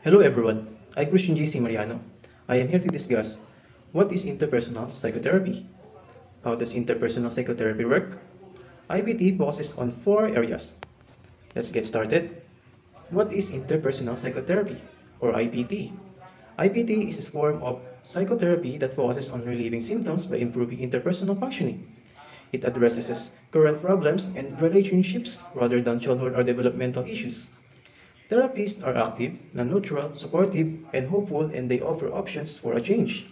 Hello everyone, I'm Christian J.C. Mariano. I am here to discuss what is interpersonal psychotherapy. How does interpersonal psychotherapy work? IPT focuses on four areas. Let's get started. What is interpersonal psychotherapy or IPT? IPT is a form of psychotherapy that focuses on relieving symptoms by improving interpersonal functioning. It addresses current problems and relationships rather than childhood or developmental issues. Therapists are active, non-neutral, supportive, and hopeful, and they offer options for a change.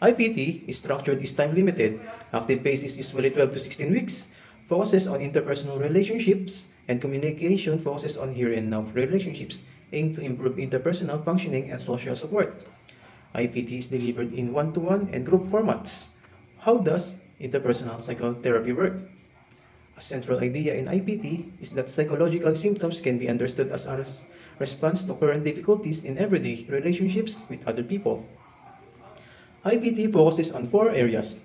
IPT is structured is time-limited. Active phase is usually 12 to 16 weeks. Focuses on interpersonal relationships, and communication focuses on here and now relationships, aimed to improve interpersonal functioning and social support. IPT is delivered in one-to-one and group formats. How does interpersonal psychotherapy work? A central idea in IPT is that psychological symptoms can be understood as a response to current difficulties in everyday relationships with other people. IPT focuses on four areas: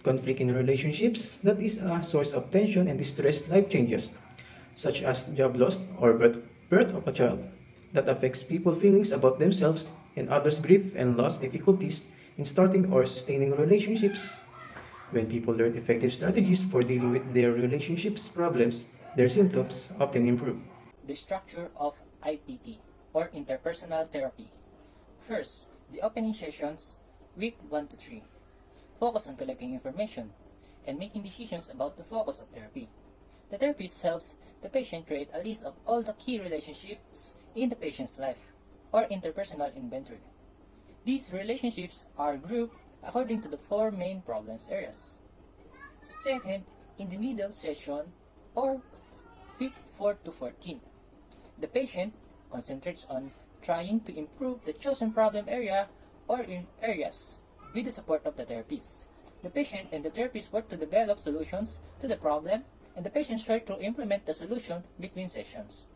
conflict in relationships, that is a source of tension and distress life changes, such as job loss or birth of a child, that affects people's feelings about themselves and others' grief and loss difficulties in starting or sustaining relationships. When people learn effective strategies for dealing with their relationships problems, their symptoms often improve. The structure of IPT or interpersonal therapy. First, the opening sessions, week 1 to 3. Focus on collecting information and making decisions about the focus of therapy. The therapist helps the patient create a list of all the key relationships in the patient's life or interpersonal inventory. These relationships are grouped according to the four main problems areas. Second, in the middle session or week 4 to 14, the patient concentrates on trying to improve the chosen problem area or in areas with the support of the therapist. The patient and the therapist work to develop solutions to the problem, and the patient tries to implement the solution between sessions.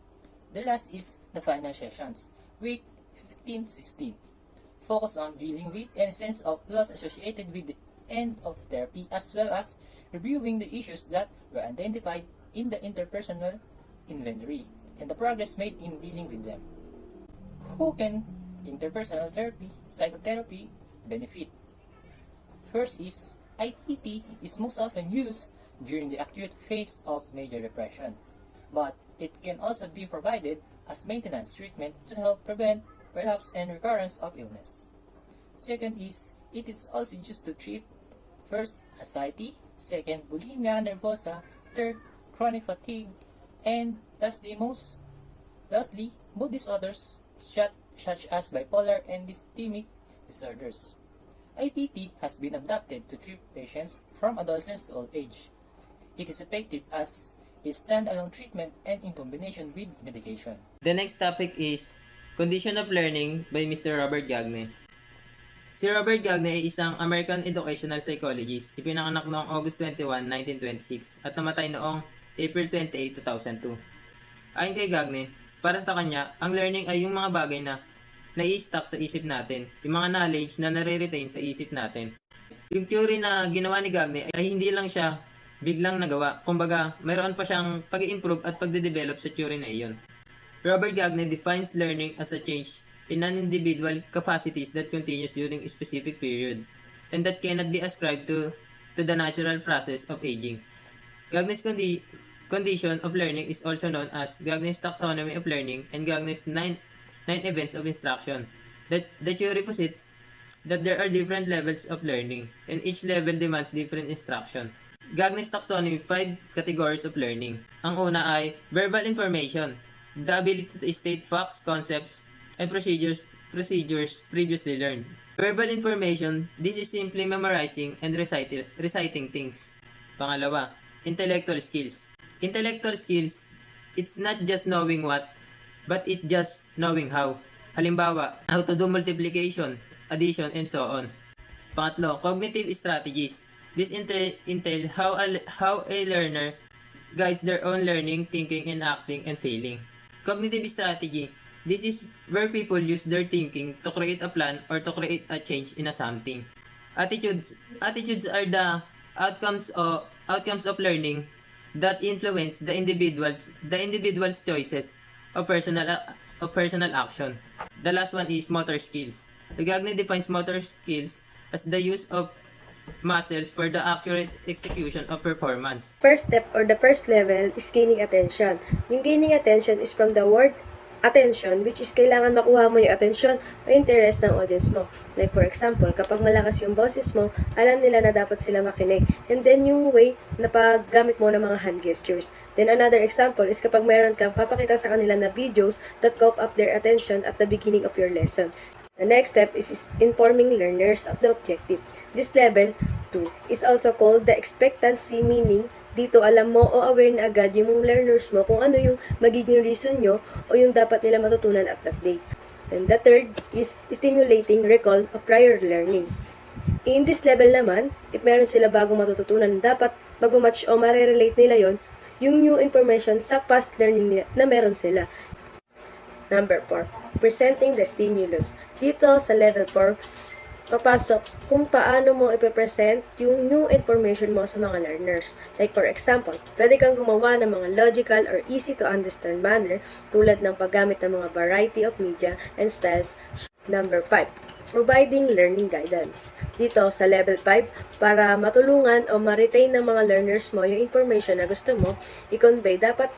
The last is the final sessions, week 15 to 16. Focus on dealing with any sense of loss associated with the end of therapy, as well as reviewing the issues that were identified in the interpersonal inventory and the progress made in dealing with them. Who can interpersonal therapy, psychotherapy benefit? First is IPT is most often used during the acute phase of major depression, but it can also be provided as maintenance treatment to help prevent relapse and recurrence of illness. Second is, it is also used to treat first anxiety, second bulimia nervosa, third chronic fatigue, and lastly mood disorders such as bipolar and dysthymic disorders. IPT has been adapted to treat patients from adolescence to old age. It is effective as a standalone treatment and in combination with medication. The next topic is Condition of Learning by Mr. Robert Gagne. Si Robert Gagne ay isang American educational psychologist. Ipinanganak noong August 21, 1926 at namatay noong April 28, 2002. Ayon kay Gagne, para sa kanya, ang learning ay yung mga bagay na nai-stack sa isip natin, yung mga knowledge na nare-retain sa isip natin. Yung theory na ginawa ni Gagne ay hindi lang siya biglang nagawa. Kumbaga, mayroon pa siyang pag-i-improve at pagde-develop sa theory na iyon. Robert Gagne defines learning as a change in an individual capacities that continues during a specific period and that cannot be ascribed to the natural process of aging. Gagne's condition of learning is also known as Gagne's taxonomy of learning and Gagne's nine events of instruction. The theory posits that there are different levels of learning and each level demands different instruction. Gagne's taxonomy 5 categories of learning. Ang una ay verbal information, the ability to state facts, concepts, and procedures previously learned. Verbal information, this is simply memorizing and reciting things. Pangalawa, intellectual skills. Intellectual skills, it's not just knowing what, but it's just knowing how. Halimbawa, how to do multiplication, addition, and so on. Pangatlo, cognitive strategies. This entail how a learner guides their own learning, thinking, and acting and feeling. Cognitive strategy. This is where people use their thinking to create a plan or to create a change in a something. Attitudes are the outcomes of learning that influence the individual's choices of personal action. The last one is motor skills. The Gagne defines motor skills as the use of muscles for the accurate execution of performance. First step or the first level is gaining attention. Yung gaining attention is from the word attention, which is kailangan makuha mo yung attention o interest ng audience mo. Like for example, kapag malakas yung boses mo, alam nila na dapat sila makinig. And then yung way na paggamit mo ng mga hand gestures. Then another example is kapag meron kang papakita sa kanila na videos that caught up their attention at the beginning of your lesson. The next step is informing learners of the objective. This level 2 is also called the expectancy, meaning dito alam mo o aware na agad yung learners mo kung ano yung magiging reason nyo o yung dapat nila matutunan at that day. And the third is stimulating recall of prior learning. In this level naman, if meron sila bagong matututunan, dapat mag-match o marirelate nila yung new information sa past learning nila na meron sila. Number 4, presenting the stimulus. Dito sa level 4, papasok kung paano mo ipipresent yung new information mo sa mga learners. Like for example, pwede kang gumawa ng mga logical or easy to understand manner tulad ng paggamit ng mga variety of media and styles. Number 5, providing learning guidance. Dito sa level 5, para matulungan o ma-retain ng mga learners mo yung information na gusto mo i-convey, dapat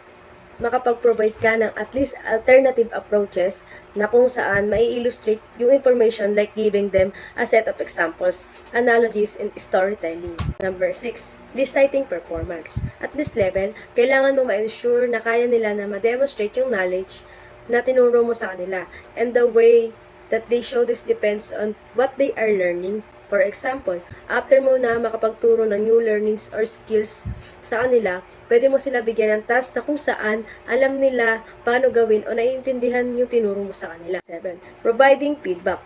makapag-provide ka ng at least alternative approaches na kung saan mai-illustrate yung information, like giving them a set of examples, analogies, and storytelling. Number 6, reciting performance. At this level, kailangan mo ma-ensure na kaya nila na ma-demonstrate yung knowledge na tinuro mo sa kanila. And the way that they show this depends on what they are learning. For example, after mo na makapagturo ng new learnings or skills sa kanila, pwede mo sila bigyan ng task na kung saan alam nila paano gawin o naiintindihan yung tinuro mo sa kanila. 7. Providing feedback.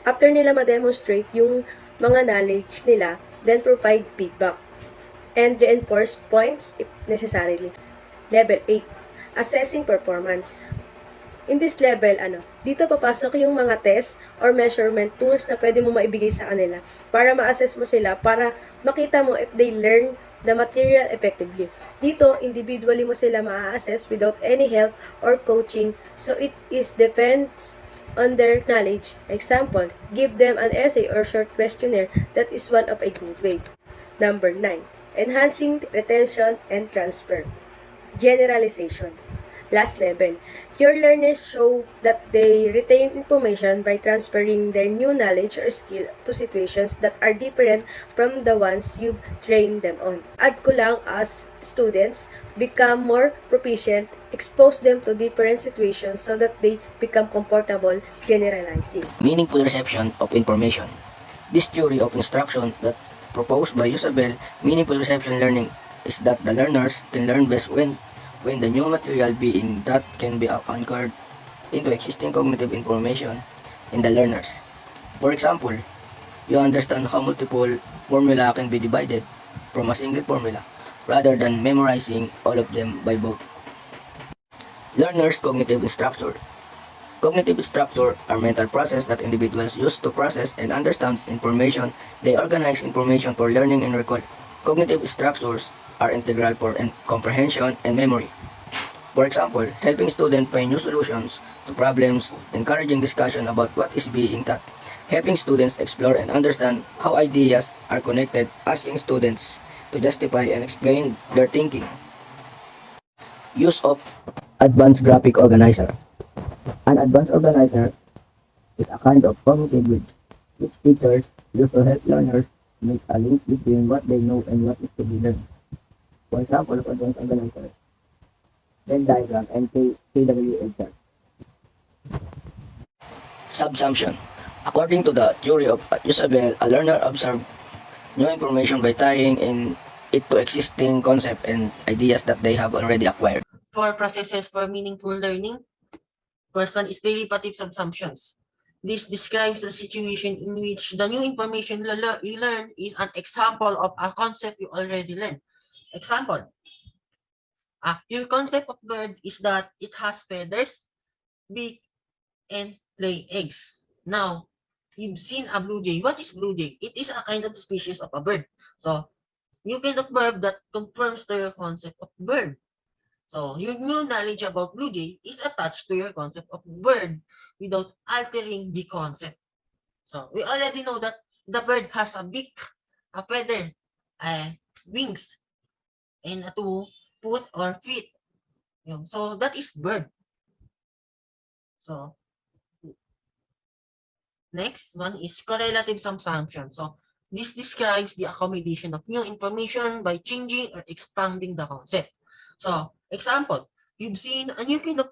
After nila ma-demonstrate yung mga knowledge nila, then provide feedback and reinforce points if necessarily. Level 8. Assessing performance. In this level, dito papasok yung mga test or measurement tools na pwede mo maibigay sa kanila para ma-assess mo sila, para makita mo if they learn the material effectively. Dito, individually mo sila ma-assess without any help or coaching, so it is depends on their knowledge. Example, give them an essay or short questionnaire. That is one of a good way. Number 9, enhancing retention and transfer. Generalization. Last level, your learners show that they retain information by transferring their new knowledge or skill to situations that are different from the ones you've trained them on. Add ko lang, as students become more proficient, expose them to different situations so that they become comfortable generalizing. Meaningful reception of information. This theory of instruction that proposed by Ausubel, meaningful reception learning, is that the learners can learn best when the new material being that can be anchored into existing cognitive information in the learners. For example, you understand how multiple formula can be divided from a single formula rather than memorizing all of them by both. Learners' cognitive structure. Cognitive structure are mental processes that individuals use to process and understand information. They organize information for learning and recall. Cognitive structures are integral for comprehension and memory. For example, helping students find new solutions to problems, encouraging discussion about what is being taught, helping students explore and understand how ideas are connected, asking students to justify and explain their thinking. Use of advanced graphic organizer. An advanced organizer is a kind of cognitive bridge which teachers use to help learners make a link between what they know and what is to be learned. For example, of advanced organizer, Venn diagram, and KWA charts. Subsumption. According to the theory of Ausubel, a learner observes new information by tying in it to existing concepts and ideas that they have already acquired. 4 processes for meaningful learning. First one is derivative subsumptions. This describes the situation in which the new information you learn is an example of a concept you already learned. Example, your concept of bird is that it has feathers, beak, and lay eggs. Now, you've seen a blue jay. What is blue jay? It is a kind of species of a bird. So, you can observe that confirms to your concept of bird. So, your new knowledge about blue jay is attached to your concept of bird without altering the concept. So, we already know that the bird has a beak, a feather, wings, and a two foot or feet. So, that is bird. So, next one is correlative subsumption. So, this describes the accommodation of new information by changing or expanding the concept. So, example, you've seen a new kind of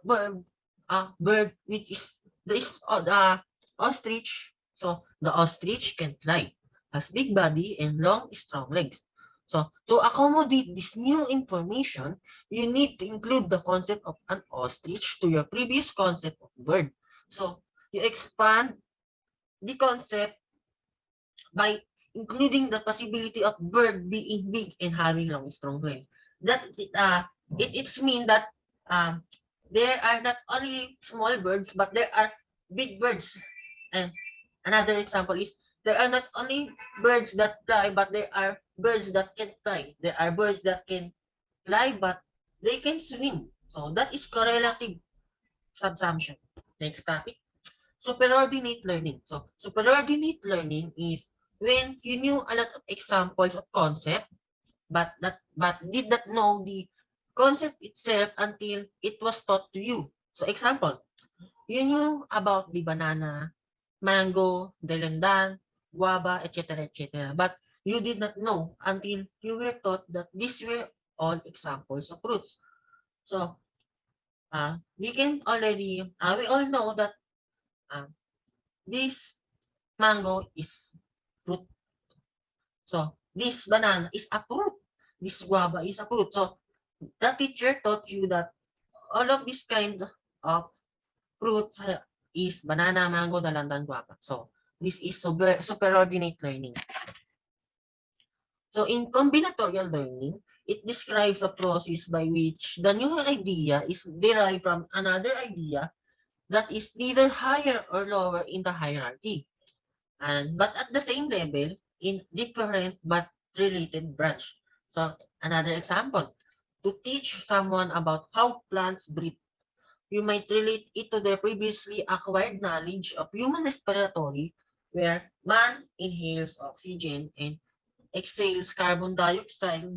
bird which is the ostrich. So, the ostrich can fly, has big body and long, strong legs. So, to accommodate this new information, you need to include the concept of an ostrich to your previous concept of bird. So, you expand the concept by including the possibility of bird being big and having long, strong legs. That it's mean that there are not only small birds, but there are big birds. And another example is there are not only birds that fly, but there are birds that can fly. There are birds that can fly, but they can swim. So that is correlative subsumption. Next topic. Superordinate learning. So, superordinate learning is when you knew a lot of examples of concept, but did not know the concept itself until it was taught to you. So, example, you knew about the banana, mango, delendan, guava, etc., etc. But you did not know until you were taught that these were all examples of fruits. So, we all know that this mango is fruit. So, this banana is a fruit. This guava is a fruit. So, the teacher taught you that all of this kind of fruits is banana, mango, dalandan, guava. So, this is superordinate learning. So, in combinatorial learning, it describes a process by which the new idea is derived from another idea that is neither higher or lower in the hierarchy, but at the same level in different but related branch. So another example, to teach someone about how plants breathe, you might relate it to the previously acquired knowledge of human respiratory, where man inhales oxygen and exhales carbon dioxide.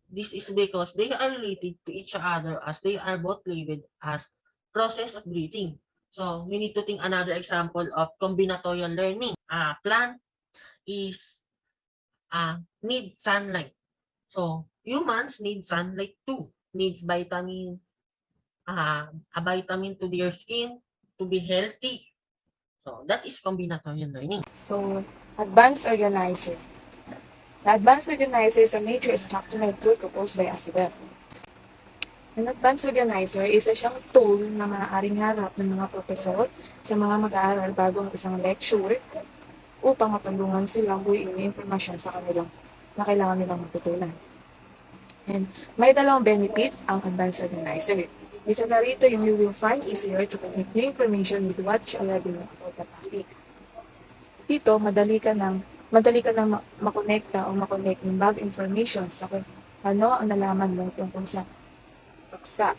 This is because they are related to each other as they are both labeled as process of breathing. So we need to think another example of combinatorial learning. Plant is need sunlight. So humans need sunlight too. Needs a vitamin to their skin to be healthy. So that is combinatorial learning. So, advanced organizer. The advanced organizer is a major structural tool proposed by Ausubel. An advanced organizer isa siyang tool na maaaring harap ng mga profesor sa mga mag-aaral bago ang isang lecture upang matulungan silang buuin yung impormasyon sa kanilang na kailangan nilang matutunan. And may dalawang benefits ang advanced organizer. Isa na rito yung you will find easier to connect new information with what you already know about the topic. Dito, madali ka nang makonekta o makonect ng bagong information sa kung ano ang nalaman mo tungkol sa paksa.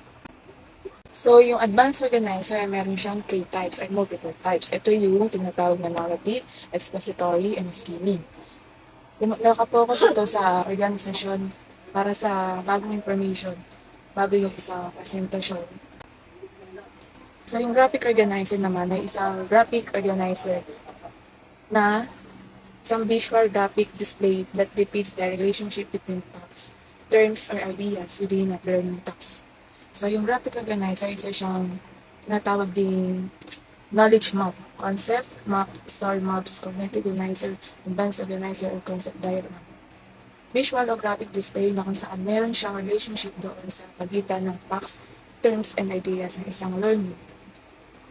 So, yung advanced organizer, meron siyang 3 types or multiple types. Ito yung tinatawag na narrative, expository, and scheming. Nakapokus ito sa organisasyon para sa bagong information, bago yung isang presentasyon. So, yung graphic organizer naman ay isang graphic organizer na isang visual graphic display that depicts the relationship between thoughts, terms, or ideas within a learning task. So, yung graphic organizer, isa siyang tinatawag din knowledge map, concept map, story maps, cognitive organizer, advanced organizer, or concept diagram. Visual o graphic display na kung saan meron siyang relationship doon sa pagitan ng facts, terms, and ideas ng isang learning.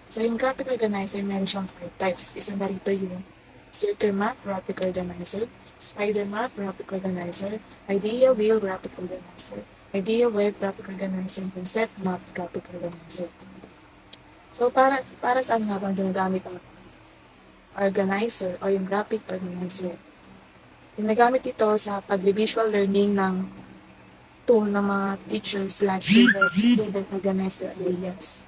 So, yung graphic organizer, meron siyang 5 types. Isa na rito yung circle map, graphic organizer, spider map, graphic organizer, idea wheel, graphic organizer, idea web, graphic organizer, concept map, graphic organizer. So, para saan nga bang ginagamit ang organizer o yung graphic organizer? Ginagamit ito sa pag-visual learning ng tool ng mga teachers like they will organize their ideas.